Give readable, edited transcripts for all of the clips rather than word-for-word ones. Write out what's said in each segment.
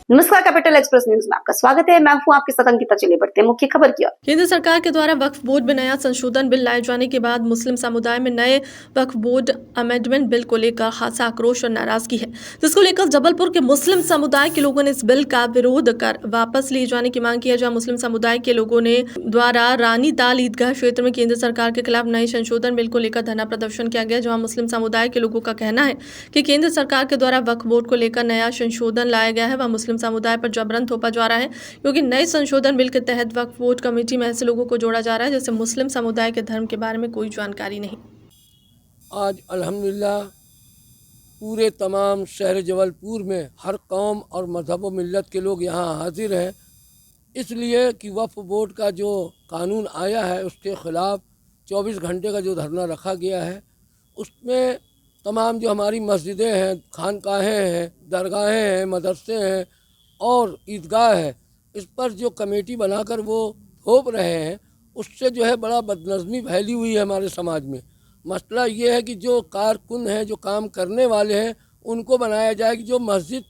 नमस्कार, capital express news में आपका स्वागत है। मैं हूं आपके साथ अंकिता। चलिए बढ़ते हैं मुख्य खबर की ओर। केंद्र सरकार के द्वारा वक्फ बोर्ड में नया संशोधन बिल लाए जाने के बाद मुस्लिम समुदाय में नए वक्फ बोर्ड अमेंडमेंट बिल को लेकर खासा आक्रोश और नाराजगी है, जिसको लेकर जबलपुर के मुस्लिम समुदाय के लोगों ने इस बिल का विरोध कर वापस लिए जाने की मांग की है। जहां मुस्लिम समुदाय के लोगों ने द्वारा रानी ताल ईदगाह क्षेत्र में केंद्र सरकार के खिलाफ नए संशोधन बिल को लेकर धरना प्रदर्शन किया गया। जहाँ मुस्लिम समुदाय के लोगों का कहना है कि केंद्र सरकार के द्वारा वक्फ बोर्ड को लेकर नया संशोधन लाया गया है, वह मुस्लिम समुदाय पर जबरन थोपा जा रहा है, क्योंकि नए संशोधन बिल के तहत वक्फ बोर्ड कमेटी में ऐसे लोगों को जोड़ा जा रहा है जैसे मुस्लिम समुदाय के धर्म के बारे में कोई जानकारी नहीं। आज अल्हम्दुलिल्लाह पूरे तमाम शहर जबलपुर में हर कौम और मज़हब व मिल्लत के लोग यहाँ हाजिर हैं, इसलिए कि वक्फ बोर्ड का जो कानून आया है उसके ख़िलाफ़ 24 घंटे का जो धरना रखा गया है, उसमें तमाम जो हमारी मस्जिदें हैं, खानकाहें हैं, दरगाहें हैं, मदरसे हैं और ईदगाह है, इस पर जो कमेटी बनाकर वो थोप रहे हैं, उससे जो है बड़ा बदनज़मी फैली हुई है हमारे समाज में। मसला ये है कि जो कारकुन हैं, जो काम करने वाले हैं, उनको बनाया जाए कि जो मस्जिद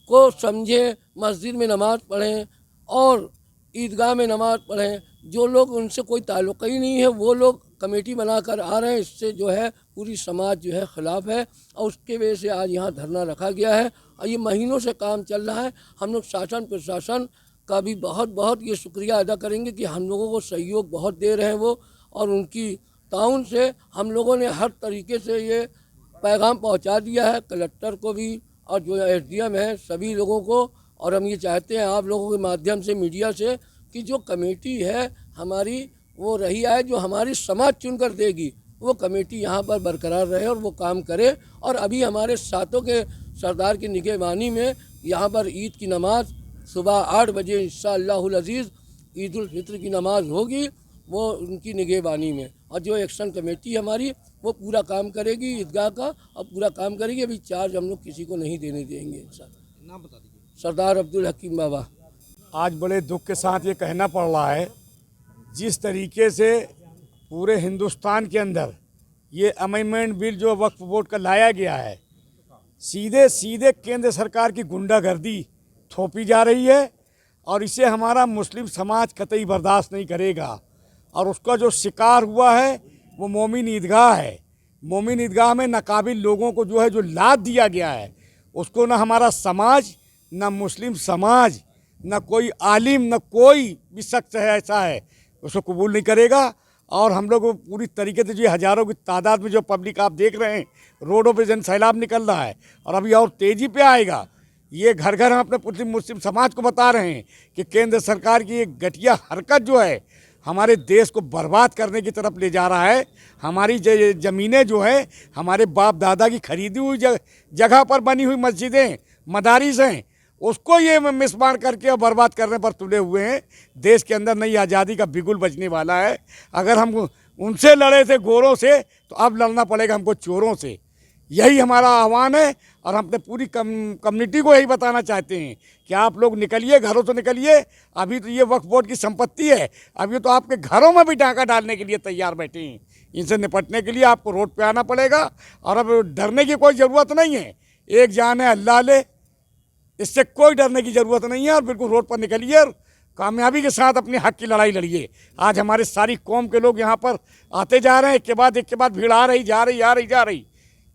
को समझें, मस्जिद में नमाज़ पढ़ें और ईदगाह में नमाज़ पढ़ें। जो लोग उनसे कोई ताल्लुक़ ही नहीं है वो लोग कमेटी बनाकर आ रहे हैं, इससे जो है पूरी समाज जो है ख़िलाफ़ है और उसके वजह से आज यहाँ धरना रखा गया है और ये महीनों से काम चल रहा है। हम लोग शासन प्रशासन का भी बहुत ये शुक्रिया अदा करेंगे कि हम लोगों को सहयोग बहुत दे रहे हैं वो, और उनकी ताउन से हम लोगों ने हर तरीके से ये पैगाम पहुंचा दिया है कलेक्टर को भी और जो SDM है सभी लोगों को। और हम ये चाहते हैं आप लोगों के माध्यम से, मीडिया से, कि जो कमेटी है हमारी वो रही आए, जो हमारी समाज चुनकर देगी, वो कमेटी यहाँ पर बरकरार रहे और वो काम करे। और अभी हमारे सातों के सरदार की निगहबानी में यहाँ पर ईद की नमाज़ सुबह 8 बजे इंशाअल्लाहुल अज़ीज़ ईद उल फित्र की नमाज़ होगी, वो उनकी निगहबानी में। और जो एक्शन कमेटी हमारी वो पूरा काम करेगी ईदगाह का और पूरा काम करेगी। अभी चार्ज हम लोग किसी को नहीं देने देंगे। नाम बता दीजिए। सरदार अब्दुल हकीम बाबा। आज बड़े दुख के साथ ये कहना पड़ रहा है, जिस तरीके से पूरे हिंदुस्तान के अंदर ये अमेंडमेंट बिल जो वक्फ बोर्ड का लाया गया है, सीधे सीधे केंद्र सरकार की गुंडागर्दी थोपी जा रही है और इसे हमारा मुस्लिम समाज कतई बर्दाश्त नहीं करेगा। और उसका जो शिकार हुआ है वो मोमिन ईदगाह है। मोमिन ईदगाह में नाकाबिल लोगों को जो है जो लाद दिया गया है, उसको ना हमारा समाज, ना मुस्लिम समाज, ना कोई आलिम, ना कोई भी शख्स है ऐसा है उसको कबूल नहीं करेगा। और हम लोग पूरी तरीके से जो हज़ारों की तादाद में जो पब्लिक आप देख रहे हैं, रोडों पे जन सैलाब निकल रहा है और अभी और तेज़ी पे आएगा। ये घर घर हम अपने मुस्लिम समाज को बता रहे हैं कि केंद्र सरकार की एक घटिया हरकत जो है हमारे देश को बर्बाद करने की तरफ ले जा रहा है। हमारी ज़मीनें जो है हमारे बाप दादा की खरीदी हुई जगह पर बनी हुई मस्जिदें, मदारिस हैं, उसको ये मिसमार करके और बर्बाद करने पर तुले हुए हैं। देश के अंदर नई आज़ादी का बिगुल बजने वाला है। अगर हम उनसे लड़े थे गोरों से, तो अब लड़ना पड़ेगा हमको चोरों से। यही हमारा आह्वान है और हम अपने पूरी कम्युनिटी को यही बताना चाहते हैं कि आप लोग निकलिए, घरों से निकलिए। अभी तो ये वक्फ बोर्ड की संपत्ति है, अभी तो आपके घरों में भी डाका डालने के लिए तैयार बैठे हैं। इनसे निपटने के लिए आपको रोड पे आना पड़ेगा और अब डरने की कोई ज़रूरत नहीं है। एक जान है अल्लाह ले, इससे कोई डरने की ज़रूरत नहीं है। और बिल्कुल रोड पर निकलिए और कामयाबी के साथ अपने हक़ की लड़ाई लड़िए। आज हमारे सारी कौम के लोग यहाँ पर आते जा रहे हैं, एक के बाद भीड़ आ रही।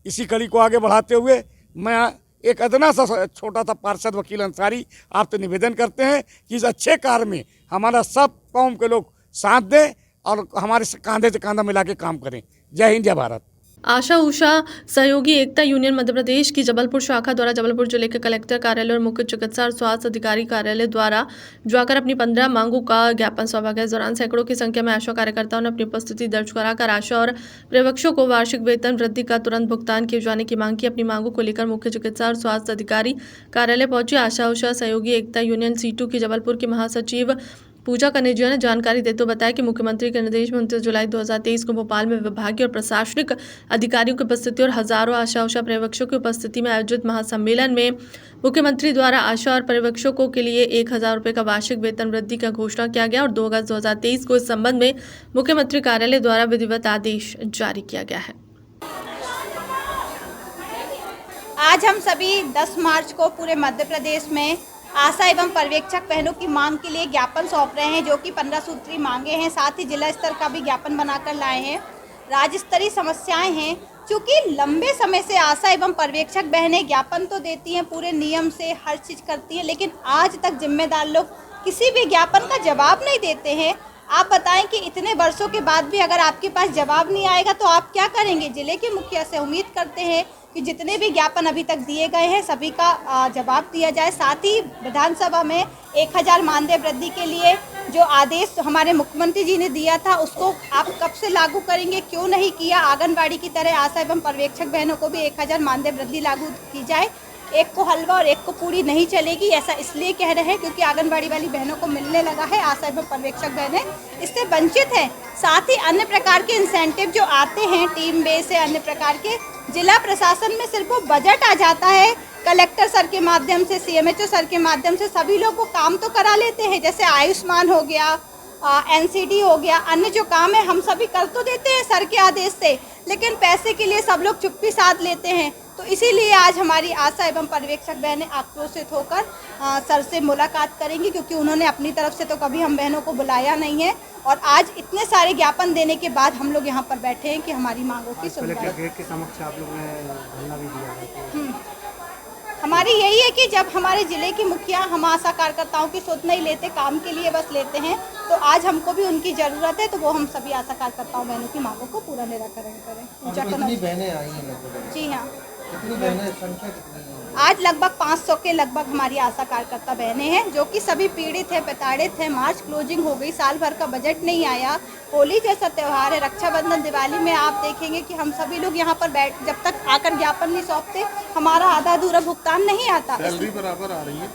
इसी कड़ी को आगे बढ़ाते हुए मैं एक अदना सा छोटा सा पार्षद वकील अंसारी आपसे निवेदन करते हैं कि इस अच्छे कार्य में हमारा सब कौम के लोग साथ दें और हमारे कंधे से कंधा मिला के काम करें। जय हिंद, जय भारत। आशा उषा सहयोगी एकता यूनियन मध्य प्रदेश की जबलपुर शाखा द्वारा जबलपुर जिले के कलेक्टर कार्यालय और मुख्य चिकित्सा और स्वास्थ्य अधिकारी कार्यालय द्वारा जाकर अपनी 15 मांगों का ज्ञापन सौंपा गया। इस दौरान सैकड़ों की संख्या में आशा कार्यकर्ताओं ने अपनी उपस्थिति दर्ज कराकर आशा और पर्यवेक्षकों को वार्षिक वेतन वृद्धि का तुरंत भुगतान किए जाने की मांग की। अपनी मांगों को लेकर मुख्य चिकित्सा और स्वास्थ्य अधिकारी कार्यालय पहुंची आशा उषा सहयोगी एकता यूनियन C2 की जबलपुर की महासचिव पूजा कनेजिया ने जानकारी देते हुए बताया कि मुख्यमंत्री के निर्देश में 29 जुलाई 2023 को भोपाल में विभागीय और प्रशासनिक अधिकारियों की उपस्थिति और हजारों आशा उषा पर्यवेक्षकों की उपस्थिति में आयोजित महासम्मेलन में मुख्यमंत्री द्वारा आशा और पर्यवेक्षकों के लिए 1000 रुपये का वार्षिक वेतन वृद्धि का घोषणा किया गया और 2 अगस्त 2023 को इस संबंध में मुख्यमंत्री कार्यालय द्वारा विधिवत आदेश जारी किया गया है। आज हम सभी 10 मार्च को पूरे मध्य प्रदेश में आशा एवं पर्यवेक्षक बहनों की मांग के लिए ज्ञापन सौंप रहे हैं, जो कि 15 सूत्री मांगे हैं। साथ ही जिला स्तर का भी ज्ञापन बनाकर लाए हैं। राज्य स्तरीय समस्याएं हैं, क्योंकि लंबे समय से आशा एवं पर्यवेक्षक बहनें ज्ञापन तो देती हैं, पूरे नियम से हर चीज़ करती हैं, लेकिन आज तक जिम्मेदार लोग किसी भी ज्ञापन का जवाब नहीं देते हैं। आप बताएं कि इतने वर्षों के बाद भी अगर आपके पास जवाब नहीं आएगा तो आप क्या करेंगे। जिले के मुखिया से उम्मीद करते हैं कि जितने भी ज्ञापन अभी तक दिए गए हैं सभी का जवाब दिया जाए। साथ ही विधानसभा में 1000 मानदेय वृद्धि के लिए जो आदेश हमारे मुख्यमंत्री जी ने दिया था उसको आप कब से लागू करेंगे, क्यों नहीं किया। आंगनबाड़ी की तरह आशा एवं पर्यवेक्षक बहनों को भी 1000 मानदेय वृद्धि लागू की जाए। एक को हलवा और एक को पूरी नहीं चलेगी, ऐसा इसलिए कह रहे हैं क्योंकि आंगनबाड़ी वाली बहनों को मिलने लगा है, आशा एवं पर्यवेक्षक बहनें इससे वंचित हैं। साथ ही अन्य प्रकार के इंसेंटिव जो आते हैं टीम बेस है, अन्य प्रकार के जिला प्रशासन में सिर्फ वो बजट आ जाता है, कलेक्टर सर के माध्यम से, CMHO सर के माध्यम से सभी लोग वो काम तो करा लेते हैं, जैसे आयुष्मान हो गया, NCD हो गया, अन्य जो काम है हम सभी कर तो देते हैं सर के आदेश से, लेकिन पैसे के लिए सब लोग चुप्पी साध लेते हैं। तो इसीलिए आज हमारी आशा एवं पर्यवेक्षक बहनें आक्रोशित होकर सर से मुलाकात करेंगी, क्योंकि उन्होंने अपनी तरफ से तो कभी हम बहनों को बुलाया नहीं है। और आज इतने सारे ज्ञापन देने के बाद हम लोग यहाँ पर बैठे हैं कि हमारी मांगों की सुनवाई। गेट के समक्ष आप लोगों ने धरना भी दिया है। हमारी यही है कि जब हमारे ज़िले की मुखिया हम आशा कार्यकर्ताओं की सोच नहीं लेते, काम के लिए बस लेते हैं, तो आज हमको भी उनकी ज़रूरत है, तो वो हम सभी आशा कार्यकर्ताओं बहनों की मांगों को पूरा निराकरण करें। कितनी बहनें आई हैं? जी हाँ, कितनी बहनें, संख्या कितनी है? आज लगभग 500 के लगभग हमारी आशा कार्यकर्ता बहनें हैं, जो कि सभी पीड़ित हैं, प्रताड़ित हैं। मार्च क्लोजिंग हो गई, साल भर का बजट नहीं आया, होली जैसा त्यौहार है, रक्षाबंधन, दिवाली में आप देखेंगे कि हम सभी लोग यहाँ पर जब तक आकर ज्ञापन नहीं सौंपते हमारा आधा अधूरा भुगतान नहीं आता। सैलरी बराबर आ रही है?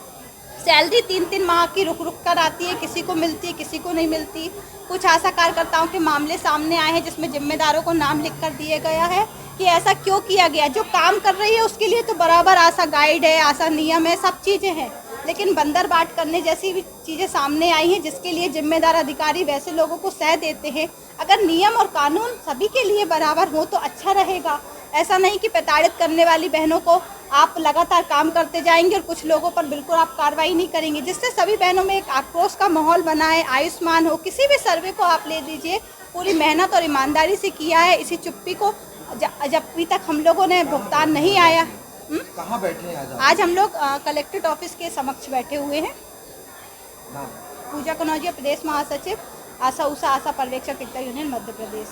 सैलरी 3-3 माह की रुक कर आती है, किसी को मिलती है, किसी को नहीं मिलती। कुछ आशा कार्यकर्ताओं के मामले सामने आए हैं जिसमें जिम्मेदारों को नाम लिख कर दिया गया है कि ऐसा क्यों किया गया। जो काम कर रही है उसके लिए तो बराबर आशा गाइड है, आशा नियम है, सब चीज़ें हैं, लेकिन बंदर बाट करने जैसी भी चीज़ें सामने आई हैं जिसके लिए जिम्मेदार अधिकारी वैसे लोगों को सह देते हैं। अगर नियम और कानून सभी के लिए बराबर हो तो अच्छा रहेगा। ऐसा नहीं कि प्रताड़ित करने वाली बहनों को आप लगातार काम करते जाएंगे और कुछ लोगों पर बिल्कुल आप कार्रवाई नहीं करेंगे, जिससे सभी बहनों में एक आक्रोश का माहौल बना है। आयुष्मान हो, किसी भी सर्वे को आप ले लीजिए, पूरी मेहनत और ईमानदारी से किया है। इसी चुप्पी को जब अभी तक हम लोगों ने भुगतान नहीं आया। कहाँ बैठे हैं आज हम लोग कलेक्ट्रेट ऑफिस के समक्ष बैठे हुए हैं। पूजा कनौजिया, प्रदेश महासचिव, आशा उषा, आशा पर्यवेक्षक एकता यूनियन मध्य प्रदेश।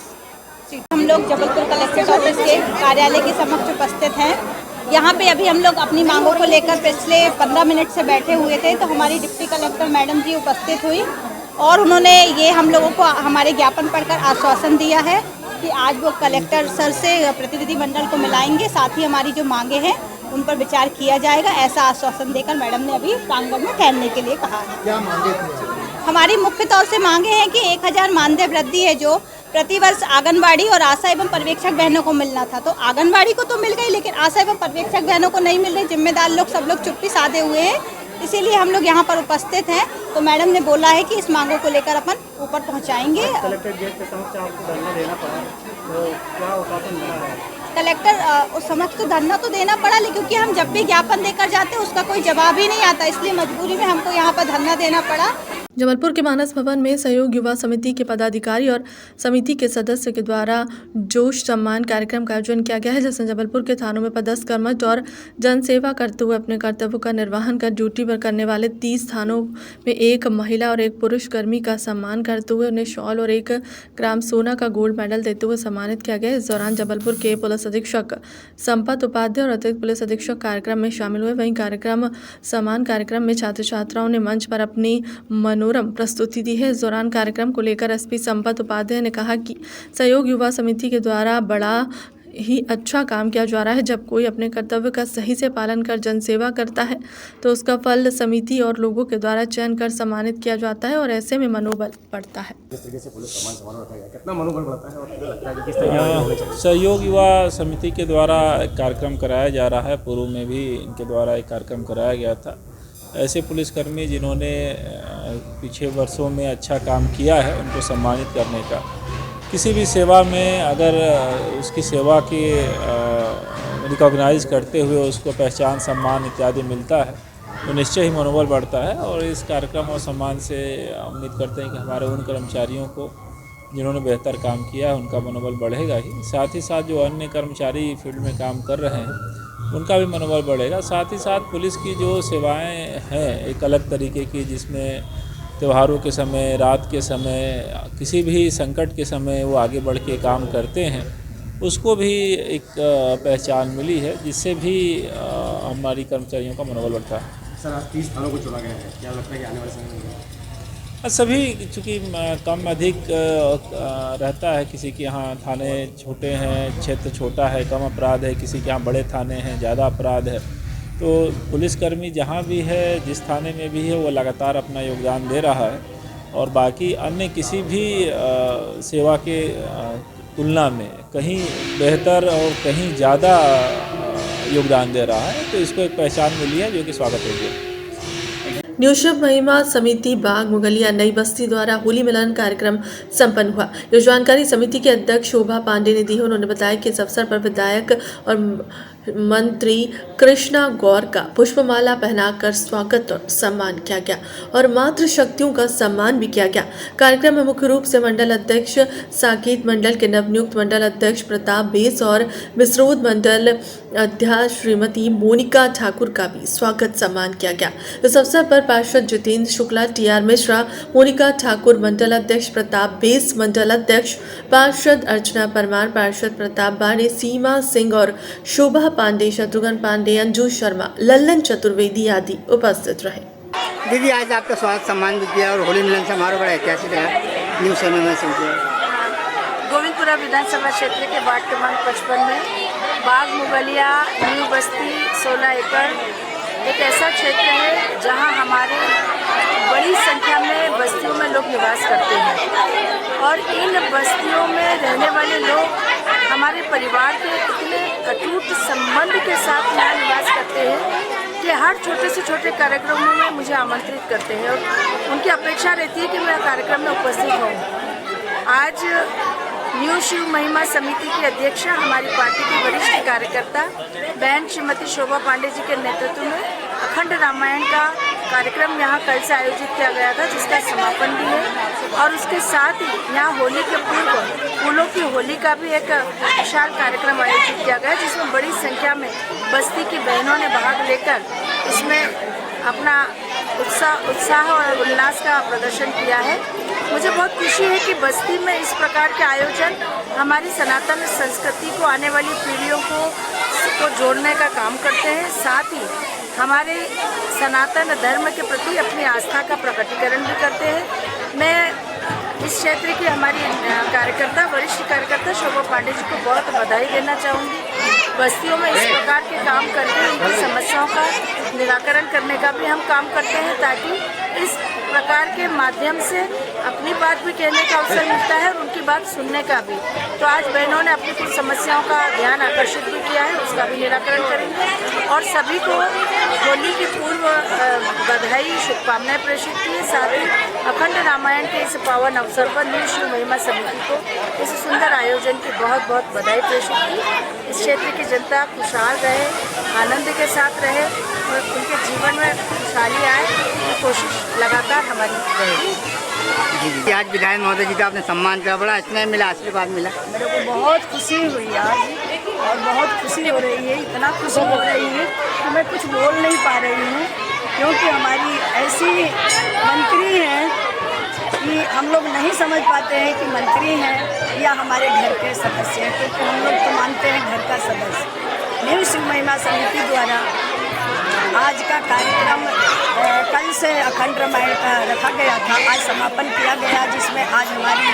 हम लोग जबलपुर कलेक्ट्रेट ऑफिस के कार्यालय के समक्ष उपस्थित हैं। यहाँ पे अभी हम लोग अपनी मांगों को लेकर पिछले 15 मिनट से बैठे हुए थे, तो हमारी डिप्टी कलेक्टर मैडम जी उपस्थित हुई और उन्होंने ये हम लोगों को हमारे ज्ञापन पढ़कर आश्वासन दिया है कि आज वो कलेक्टर सर से प्रतिनिधि मंडल को मिलाएंगे, साथ ही हमारी जो मांगे हैं उन पर विचार किया जाएगा, ऐसा आश्वासन देकर मैडम ने अभी प्रांगण में ठहरने के लिए कहा है। क्या मांगे थे? हमारी मुख्य तौर से मांगे हैं कि 1000 मानदेय वृद्धि है जो प्रतिवर्ष आंगनबाड़ी और आशा एवं पर्यवेक्षक बहनों को मिलना था, तो आंगनबाड़ी को तो मिल गई, लेकिन आशा एवं पर्यवेक्षक बहनों को नहीं मिल रही। जिम्मेदार लोग सब लोग चुप्पी साधे हुए हैं, इसीलिए हम लोग यहाँ पर उपस्थित हैं। तो मैडम ने बोला है कि इस मांगों को लेकर अपन ऊपर पहुँचाएंगे। कलेक्टर गेट के समक्ष आपको धरना देना पड़ा, तो क्या आश्वासन मिला है? कलेक्टर उस समक्ष तो धरना तो देना पड़ा, लेकिन क्योंकि हम जब भी ज्ञापन देकर जाते हैं उसका कोई जवाब ही नहीं आता, इसलिए मजबूरी में हमको यहाँ पर धरना देना पड़ा। जबलपुर के मानस भवन में सहयोग युवा समिति के पदाधिकारी और समिति के सदस्य के द्वारा जोश सम्मान कार्यक्रम का आयोजन किया गया है, जिसमें जबलपुर के थानों में पदस्थ कर्मठ और जनसेवा करते हुए अपने कर्तव्यों का निर्वहन कर ड्यूटी पर करने वाले 30 थानों में एक महिला और एक पुरुष कर्मी का सम्मान करते हुए उन्हें शॉल और 1 ग्राम सोना का गोल्ड मेडल देते हुए सम्मानित किया गया। इस दौरान जबलपुर के पुलिस अधीक्षक संपत उपाध्याय और अतिरिक्त पुलिस अधीक्षक कार्यक्रम में शामिल हुए। वहीं सम्मान कार्यक्रम में छात्र छात्राओं ने मंच पर अपनी मनोरम प्रस्तुति दी है। इस दौरान कार्यक्रम को लेकर एसपी संपत उपाध्याय ने कहा कि सहयोग युवा समिति के द्वारा बड़ा ही अच्छा काम किया जा रहा है। जब कोई अपने कर्तव्य का सही से पालन कर जनसेवा करता है तो उसका फल समिति और लोगों के द्वारा चयन कर सम्मानित किया जाता है और ऐसे में मनोबल बढ़ता है। जिस तरीके से पुलिस सम्मान समारोह रखा गया, कितना मनोबल बढ़ता है और क्या लगता है कि किस तरीके से सहयोग युवा समिति के द्वारा एक कार्यक्रम कराया जा रहा है। पूर्व में भी इनके द्वारा एक कार्यक्रम कराया गया था। ऐसे पुलिसकर्मी जिन्होंने पिछले वर्षों में अच्छा काम किया है उनको सम्मानित करने का, किसी भी सेवा में अगर उसकी सेवा की रिकॉग्नाइज करते हुए उसको पहचान सम्मान इत्यादि मिलता है तो निश्चय ही मनोबल बढ़ता है। और इस कार्यक्रम और सम्मान से उम्मीद करते हैं कि हमारे उन कर्मचारियों को जिन्होंने बेहतर काम किया है उनका मनोबल बढ़ेगा ही, साथ ही साथ जो अन्य कर्मचारी फील्ड में काम कर रहे हैं उनका भी मनोबल बढ़ेगा। साथ ही साथ पुलिस की जो सेवाएं हैं एक अलग तरीके की, जिसमें त्योहारों के समय, रात के समय, किसी भी संकट के समय वो आगे बढ़ के काम करते हैं, उसको भी एक पहचान मिली है, जिससे भी हमारी कर्मचारियों का मनोबल बढ़ता है। सर आज 30 थानों को चुना गया है, क्या लगता है कि आने वाले समय में सभी चूँकि कम अधिक रहता है, किसी के यहाँ थाने छोटे हैं, क्षेत्र छोटा है, कम अपराध है, किसी के यहाँ बड़े थाने हैं, ज़्यादा अपराध है, तो पुलिसकर्मी जहाँ भी है, जिस थाने में भी है, वो लगातार अपना योगदान दे रहा है और बाकी अन्य किसी भी सेवा के तुलना में कहीं बेहतर और कहीं ज़्यादा योगदान दे रहा है। तो इसको एक पहचान मिली है जो कि स्वागत योग्य है। न्यू शिव महिमा समिति बाग मुगलिया नई बस्ती द्वारा होली मिलन कार्यक्रम संपन्न हुआ। यह जानकारी समिति के अध्यक्ष शोभा पांडे ने दी। उन्होंने बताया कि इस अवसर पर विधायक और मंत्री कृष्णा गौर का पुष्पमाला पहनाकर स्वागत और सम्मान किया गया और मातृशक्तियों का सम्मान भी किया गया। कार्यक्रम में मुख्य रूप से मंडल अध्यक्ष साकेत मंडल के नवनियुक्त मंडल अध्यक्ष प्रताप बेस और मिसरोद मंडल अध्यक्ष श्रीमती मोनिका ठाकुर का भी स्वागत सम्मान किया गया। इस अवसर पर पार्षद जितेंद्र शुक्ला, टीआर मिश्रा, मोनिका ठाकुर, मंडल अध्यक्ष प्रताप बेस, मंडल अध्यक्ष पार्षद अर्चना परमार, पार्षद प्रताप बाड़े, सीमा सिंह और शोभा पांडे, शत्रुघ्न पांडे, अंजू शर्मा, लल्लन चतुर्वेदी आदि उपस्थित रहे। दीदी आज आपका स्वागत सम्मान भी किया और होली मिलन समारोह बड़ा ऐतिहासिक रहा न्यू समय में समझिए। गोविंदपुरा विधानसभा क्षेत्र के वार्ड क्रमांक 55 में बाग मुगलिया न्यू बस्ती 16 एकड़ एक ऐसा क्षेत्र है जहां हमारे बड़ी संख्या में बस्तियों में लोग निवास करते हैं और इन बस्तियों में रहने वाले लोग हमारे परिवार के इतने अटूट संबंध के साथ यहाँ निवास करते हैं कि हर छोटे से छोटे कार्यक्रमों में मुझे आमंत्रित करते हैं और उनकी अपेक्षा रहती है कि मैं कार्यक्रम में उपस्थित हूँ। आज न्यू शिव महिमा समिति की अध्यक्षा, हमारी पार्टी की वरिष्ठ कार्यकर्ता बहन श्रीमती शोभा पांडे जी के नेतृत्व में अखंड रामायण का कार्यक्रम यहाँ कल से आयोजित किया गया था, जिसका समापन भी है और उसके साथ ही यहाँ होली के पूर्व फूलों की होली का भी एक विशाल कार्यक्रम आयोजित किया गया, जिसमें बड़ी संख्या में बस्ती की बहनों ने भाग लेकर इसमें अपना उत्साह और उल्लास का प्रदर्शन किया है। मुझे बहुत खुशी है कि बस्ती में इस प्रकार के आयोजन हमारी सनातन संस्कृति को आने वाली पीढ़ियों को जोड़ने का काम करते हैं, साथ ही हमारे सनातन धर्म के प्रति अपनी आस्था का प्रकटीकरण भी करते हैं। मैं इस क्षेत्र की हमारी कार्यकर्ता, वरिष्ठ कार्यकर्ता शोभा पांडे जी को बहुत बधाई देना चाहूँगी। बस्तियों में इस प्रकार के काम करके उनकी समस्याओं का निराकरण करने का भी हम काम करते हैं, ताकि इस प्रकार के माध्यम से अपनी बात भी कहने का अवसर मिलता है और उनकी बात सुनने का भी। तो आज बहनों ने अपनी कुछ समस्याओं का ध्यान आकर्षित भी किया है, उसका भी निराकरण करेंगे और सभी को होली की पूर्व बधाई, शुभकामनाएं प्रेषित की है। साथ ही अखंड रामायण के इस पावन अवसर पर न्यू शिव महिमा समिति को इस सुंदर आयोजन की बहुत बहुत बधाई प्रेषित की। इस क्षेत्र की जनता खुशहाल रहे, आनंद के साथ रहे और उनके जीवन में खुशहाली आए, ये कोशिश लगातार हमारी रहेगी। जी आज विधायक महोदय जी का आपने सम्मान किया, बड़ा स्नेह मिला, आशीर्वाद मिला। मेरे को बहुत खुशी हुई आज और बहुत खुशी हो रही है, इतना खुशी हो रही है कि मैं कुछ बोल नहीं पा रही हूँ, क्योंकि हमारी ऐसी मंत्री हैं कि हम लोग नहीं समझ पाते हैं कि मंत्री हैं या हमारे घर के सदस्य हैं, क्योंकि हम लोग तो मानते हैं घर का सदस्य। न्यू शिव महिमा समिति द्वारा आज का कार्यक्रम कल से अखंड रामायण का रखा गया था, आज समापन किया गया, जिसमें आज हमारी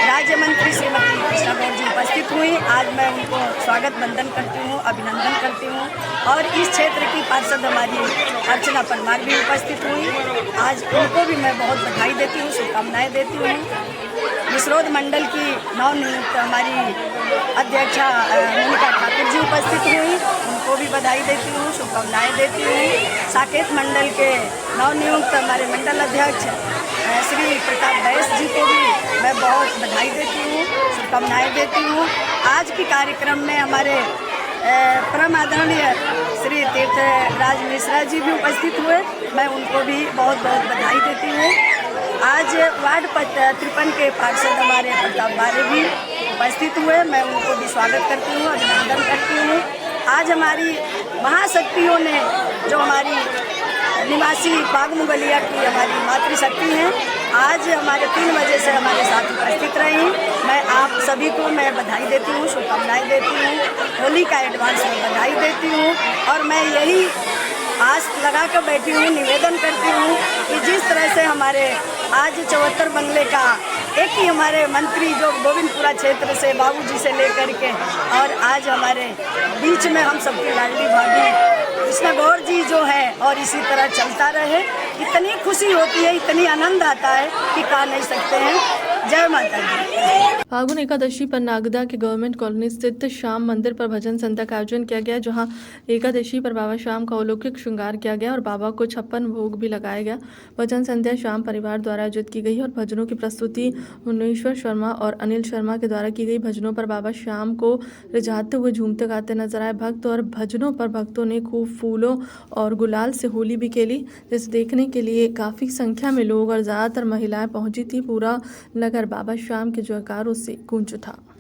राज्य मंत्री श्रीमती कृष्णा गौर जी उपस्थित हुई। आज मैं उनको स्वागत वंदन करती हूँ, अभिनंदन करती हूँ और इस क्षेत्र की पार्षद हमारी अर्चना परमार भी उपस्थित हुई। आज उनको भी मैं बहुत बधाई देती हूँ, शुभकामनाएँ देती हूँ। मिसरोद मंडल की नवनियुक्त हमारी अध्यक्षा मोनिका ठाकुर जी उपस्थित हुई, उनको भी बधाई देती हूँ, शुभकामनाएँ देती हूँ। साकेत मंडल के नवनियुक्त हमारे मंडल अध्यक्ष श्री प्रताप बैस जी को भी मैं बहुत बधाई देती हूँ, शुभकामनाएँ देती हूँ। आज के कार्यक्रम में हमारे परम आदरणीय श्री तीर्थराज मिश्रा जी भी उपस्थित हुए, मैं उनको भी बहुत बहुत बधाई देती हूँ। आज वार्ड 53 के पार्षद हमारे प्रताप बारे भी उपस्थित हुए, मैं उनको भी स्वागत करती हूँ, अभिनंदन करती हूँ। आज हमारी महाशक्तियों ने जो हमारी निवासी बाग मुगलिया की हमारी मातृशक्ति हैं, आज हमारे 3 बजे से हमारे साथ उपस्थित रही। मैं आप सभी को मैं बधाई देती हूँ, शुभकामनाएं देती हूँ, होली का एडवांस में बधाई देती हूँ। और मैं यही आस लगा कर बैठी हूँ, निवेदन करती हूँ कि जिस तरह से हमारे आज 74 बंगले का एक ही हमारे मंत्री जो गोविंदपुरा क्षेत्र से बाबूजी से लेकर के और आज हमारे बीच में हम सबकी लाडली भाभी कृष्णा गौर जी जो है, और इसी तरह चलता रहे। इतनी खुशी होती है, इतनी आनंद आता है कि कह नहीं सकते हैं। जय माता दी। फागुन एकादशी पर नागदा के गवर्नमेंट कॉलोनी स्थित श्याम मंदिर पर भजन संध्या का आयोजन किया गया, जहां एकादशी पर बाबा श्याम का अलौकिक श्रृंगार किया गया और बाबा को 56 भोग भी लगाया गया। भजन संध्या श्याम परिवार द्वारा आयोजित की गई और भजनों की प्रस्तुति मुनेश्वर शर्मा और अनिल शर्मा के द्वारा की गई। भजनों पर बाबा श्याम को रिझाते हुए झूमते गाते नजर आए भक्त, और भजनों पर भक्तों ने खूब फूलों और गुलाल से होली भी खेली, जिसे देखने के लिए काफ़ी संख्या में लोग और ज़्यादातर महिलाएं पहुंची थी। पूरा नगर बाबा श्याम के जयकारों से गूंज उठा।